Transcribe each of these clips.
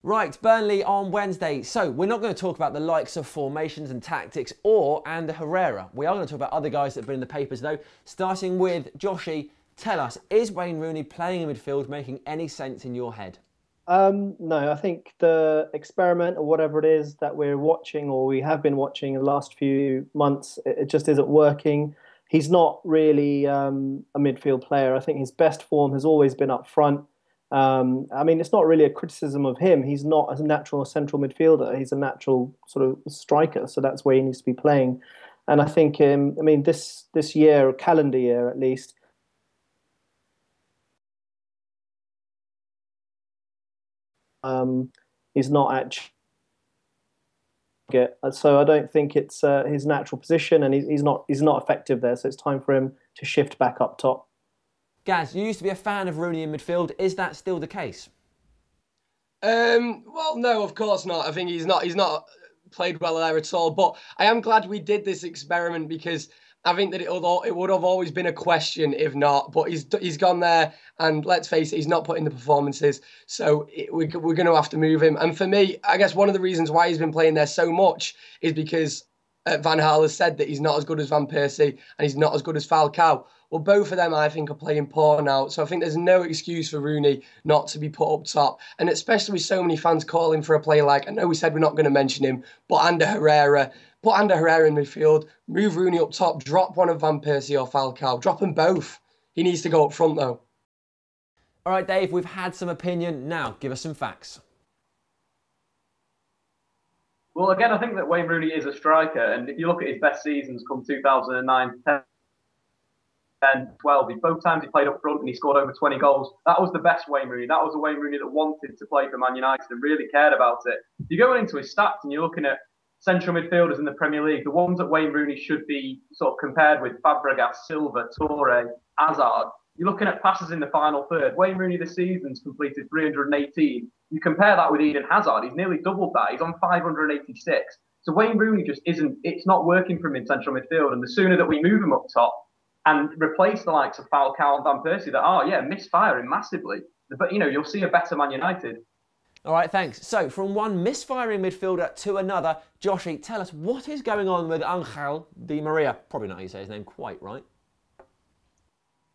Right, Burnley on Wednesday. So we're not going to talk about the likes of formations and tactics or Ander Herrera. We are going to talk about other guys that have been in the papers though. Starting with Joshy, tell us, is Wayne Rooney playing in midfield making any sense in your head? No, I think the experiment or whatever it is that we're watching or we have been watching in the last few months, it just isn't working. He's not really a midfield player. I think his best form has always been up front. I mean, it's not really a criticism of him. He's not a natural central midfielder. He's a natural sort of striker, so that's where he needs to be playing. And I think, I mean, this year, calendar year at least, he's not actually. So I don't think it's his natural position, and he's not effective there. So it's time for him to shift back up top. Gaz, you used to be a fan of Rooney in midfield. Is that still the case? Well, no, of course not. I think he's not played well there at all. But I am glad we did this experiment because I think that it would have always been a question if not. But he's gone there, and let's face it, he's not putting the performances. So we're going to have to move him. And for me, I guess one of the reasons why he's been playing there so much is because Van Gaal has said that he's not as good as Van Persie and he's not as good as Falcao. Well, both of them, I think, are playing poor now. So I think there's no excuse for Rooney not to be put up top. And especially with so many fans calling for a player like, I know we said we're not going to mention him, but Ander Herrera. Put Ander Herrera in midfield, move Rooney up top, drop one of Van Persie or Falcao. Drop them both. He needs to go up front, though. All right, Dave, we've had some opinion. Now, give us some facts. Well, again, I think that Wayne Rooney is a striker. And if you look at his best seasons come 2009, 10, 12. Both times he played up front and he scored over 20 goals. That was the best Wayne Rooney. That was the Wayne Rooney that wanted to play for Man United and really cared about it. If you go into his stats and you're looking at central midfielders in the Premier League, the ones that Wayne Rooney should be sort of compared with, Fabregas, Silva, Toure, Hazard, you're looking at passes in the final third. Wayne Rooney this season's completed 318. You compare that with Eden Hazard, he's nearly doubled that. He's on 586. So Wayne Rooney just isn't, it's not working for him in central midfield. And the sooner that we move him up top, and replace the likes of Falcao and Van Persie that are, misfiring massively. But, you'll see a better Man United. All right, thanks. So, from one misfiring midfielder to another, Joshy, tell us what is going on with Angel Di Maria. Probably not how you say his name quite right.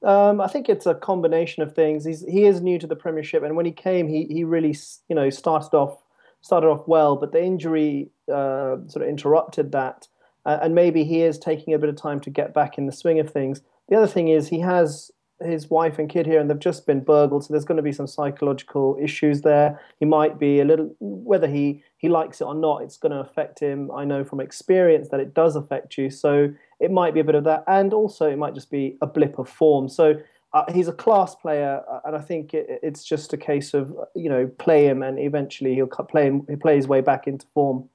I think it's a combination of things. He is new to the Premiership, and when he came, he really started off well, but the injury sort of interrupted that. And maybe he is taking a bit of time to get back in the swing of things. The other thing is he has his wife and kid here, and they've just been burgled, so there's going to be some psychological issues there. He might be a little, whether he likes it or not, it's going to affect him. I know from experience that it does affect you, so it might be a bit of that, and also it might just be a blip of form. So he's a class player, and I think it's just a case of play him, and eventually he'll play his way back into form.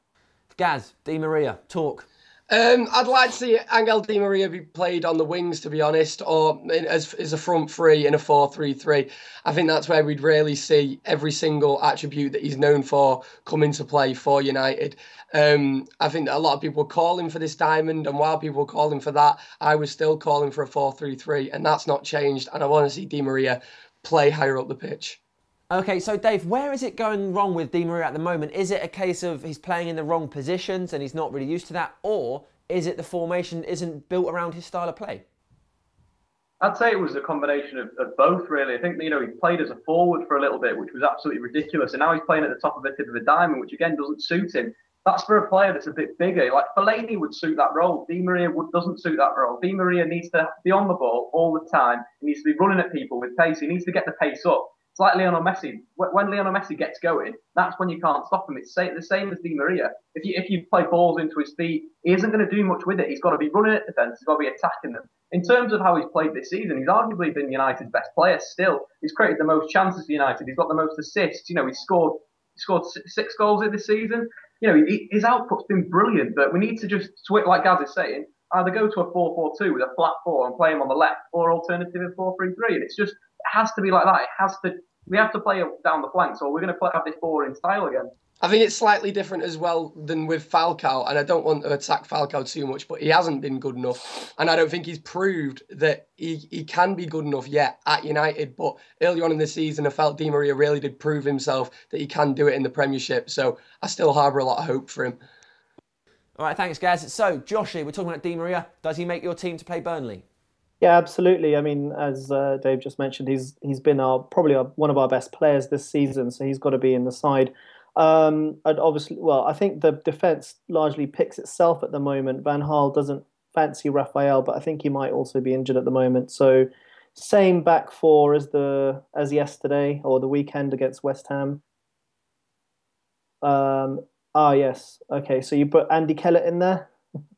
Gaz, Di Maria, talk. I'd like to see Angel Di Maria be played on the wings, to be honest, or as a front three in a 4-3-3. I think that's where we'd really see every single attribute that he's known for come into play for United. I think that a lot of people were calling for this diamond, and while people were calling for that, I was still calling for a 4-3-3, and that's not changed, and I want to see Di Maria play higher up the pitch. Okay, so Dave, where is it going wrong with Di Maria at the moment? Is it a case of he's playing in the wrong positions and he's not really used to that? Or is it the formation isn't built around his style of play? I'd say it was a combination of both, really. I think, he played as a forward for a little bit, which was absolutely ridiculous. And now he's playing at the top of the tip of the diamond, which again doesn't suit him. That's for a player that's a bit bigger. Like Fellaini would suit that role. Di Maria doesn't suit that role. Di Maria needs to be on the ball all the time. He needs to be running at people with pace. He needs to get the pace up. It's like Lionel Messi. When Lionel Messi gets going, that's when you can't stop him. It's the same as Di Maria. If you play balls into his feet, he isn't going to do much with it. He's got to be running at defence. He's got to be attacking them. In terms of how he's played this season, he's arguably been United's best player still. He's created the most chances for United. He's got the most assists. He scored 6 goals in this season. His output's been brilliant, but we need to just switch, like Gaz is saying, either go to a 4-4-2 with a flat 4 and play him on the left, or alternative a 4-3-3. And it has to be like that. It has to we have to play down the flank, so we're going to have this boring style again. I think it's slightly different as well than with Falcao, and I don't want to attack Falcao too much, but he hasn't been good enough, and I don't think he's proved that he can be good enough yet at United. But early on in the season, I felt Di Maria really did prove himself that he can do it in the Premiership, so I still harbour a lot of hope for him. All right, thanks, Gaz. So, Joshy, we're talking about Di Maria. Does he make your team to play Burnley? Yeah, absolutely. I mean, as Dave just mentioned, he's been probably one of our best players this season, so he's got to be in the side. And obviously, well, I think the defence largely picks itself at the moment. Van Gaal doesn't fancy Raphael, but I think he might also be injured at the moment. So, same back four as yesterday or the weekend against West Ham. Yes. Okay, so you put Andy Kellett in there?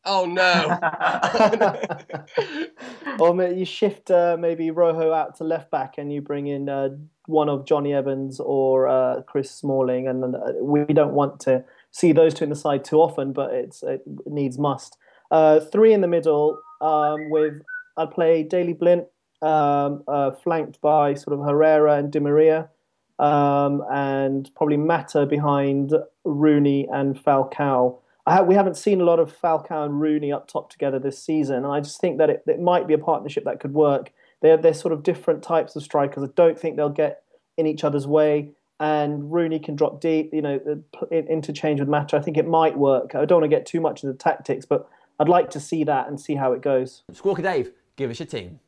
Oh, no. Or maybe you shift maybe Rojo out to left back and you bring in one of Johnny Evans or Chris Smalling. And we don't want to see those two in the side too often, but it needs must. Three in the middle I'd play Daley Blind flanked by sort of Herrera and Di Maria. And probably Mata behind Rooney and Falcao. We haven't seen a lot of Falcao and Rooney up top together this season, and I just think that it might be a partnership that could work. They're sort of different types of strikers. I don't think they'll get in each other's way, and Rooney can drop deep, interchange with Mata. I think it might work. I don't want to get too much into the tactics, but I'd like to see that and see how it goes. Squawker Dave, give us your team.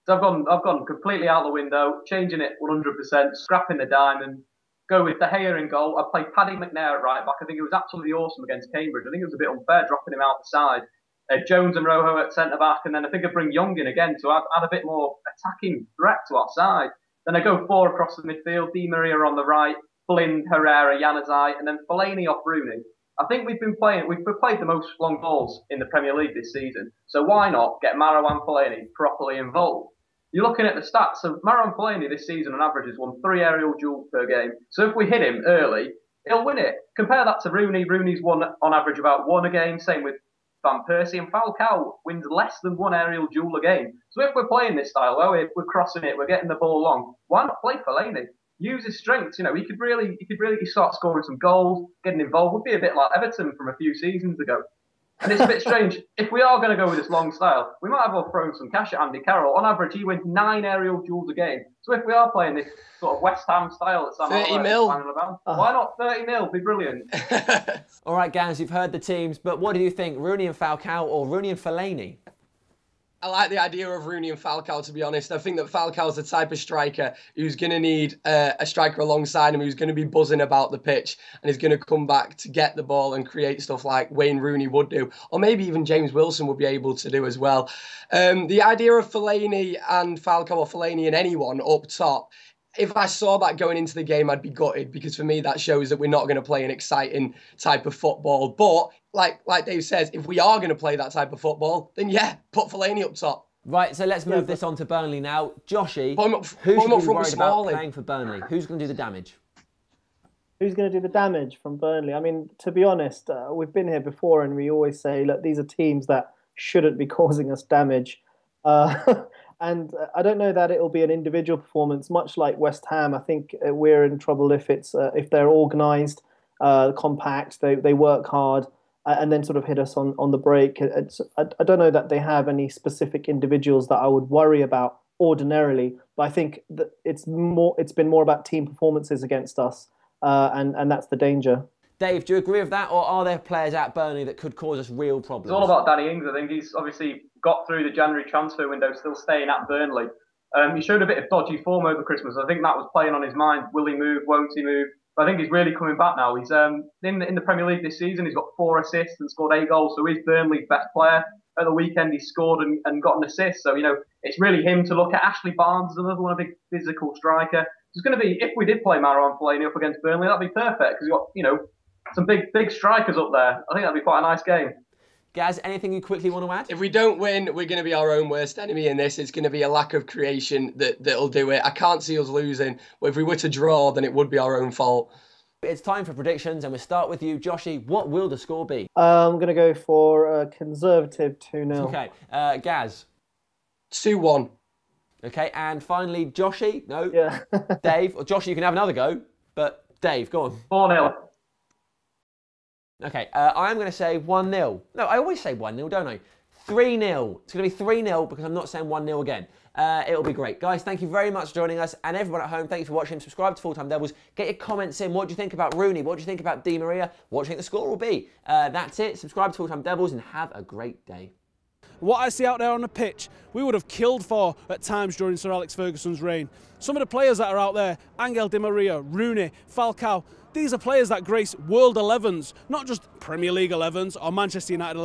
So I've gone completely out the window, changing it 100%, scrapping the diamond. Go with De Gea in goal. I played Paddy McNair at right back. I think it was absolutely awesome against Cambridge. I think it was a bit unfair dropping him out the side. Jones and Rojo at centre back, and then I think I bring Young in again to add a bit more attacking threat to our side. Then I go four across the midfield. Di Maria on the right, Blind, Herrera, Januzaj, and then Fellaini off Rooney. I think we've played the most long balls in the Premier League this season. So why not get Marouane Fellaini properly involved? You're looking at the stats. So Marouane Fellaini this season on average has won 3 aerial duels per game. So if we hit him early, he'll win it. Compare that to Rooney. Rooney's won on average about 1 a game. Same with Van Persie. And Falcao wins less than 1 aerial duel a game. So if we're playing this style, we're crossing it, we're getting the ball long, why not play Fellaini? Use his strengths. He could really start scoring some goals, getting involved. Would be a bit like Everton from a few seasons ago. And it's a bit strange. If we are going to go with this long style, we might have well thrown some cash at Andy Carroll. On average, he wins 9 aerial duels a game. So if we are playing this sort of West Ham style that Sam 30 mil. Why not 30 mil? Be brilliant. All right, Gaz, you've heard the teams, but what do you think? Rooney and Falcao or Rooney and Fellaini? I like the idea of Rooney and Falcao, to be honest. I think that Falcao's the type of striker who's going to need a striker alongside him who's going to be buzzing about the pitch and is going to come back to get the ball and create stuff like Wayne Rooney would do, or maybe even James Wilson would be able to do as well. The idea of Fellaini and Falcao, or Fellaini and anyone up top, if I saw that going into the game, I'd be gutted, because for me, that shows that we're not going to play an exciting type of football. But like Dave says, if we are going to play that type of football, then yeah, put Fellaini up top. Right, so let's move this on to Burnley now. Joshy, who's should be worried about playing for Burnley? Who's going to do the damage? Who's going to do the damage from Burnley? I mean, to be honest, we've been here before and we always say, look, these are teams that shouldn't be causing us damage. And I don't know that it'll be an individual performance, much like West Ham. I think we're in trouble if they're organised, compact, they work hard, and then sort of hit us on the break. I don't know that they have any specific individuals that I would worry about ordinarily, but I think that it's been more about team performances against us, and that's the danger. Dave, do you agree with that, or are there players at Burnley that could cause us real problems? It's all about Danny Ings. I think he's obviously got through the January transfer window, still staying at Burnley. He showed a bit of dodgy form over Christmas. I think that was playing on his mind. Will he move? Won't he move? But I think he's really coming back now. He's in the Premier League this season. He's got 4 assists and scored 8 goals. So he's Burnley's best player. At the weekend, he scored and got an assist. So, it's really him to look at. Ashley Barnes is another one, a big physical striker. It's going to be, if we did play Marouane Fellaini up against Burnley, that'd be perfect, because you've got, some big strikers up there. I think that'd be quite a nice game. Gaz, anything you quickly want to add? If we don't win, we're going to be our own worst enemy in this. It's going to be a lack of creation that'll do it. I can't see us losing, but if we were to draw, then it would be our own fault. It's time for predictions, and we'll start with you, Joshy. What will the score be? I'm going to go for a conservative 2-0. Okay. Gaz? 2-1. Okay, and finally, Joshy, no, Yeah. Dave, or Joshy, you can have another go, but Dave, go on. 4-0. Okay, I'm going to say 1-0. No, I always say 1-0, don't I? 3-0. It's going to be 3-0 because I'm not saying 1-0 again. It'll be great. Guys, thank you very much for joining us. And everyone at home, thank you for watching. Subscribe to Full Time Devils. Get your comments in. What do you think about Rooney? What do you think about Di Maria? What do you think the score will be? That's it. Subscribe to Full Time Devils and have a great day. What I see out there on the pitch, we would have killed for at times during Sir Alex Ferguson's reign. Some of the players that are out there, Angel Di Maria, Rooney, Falcao, these are players that grace World 11s, not just Premier League 11s or Manchester United 11s.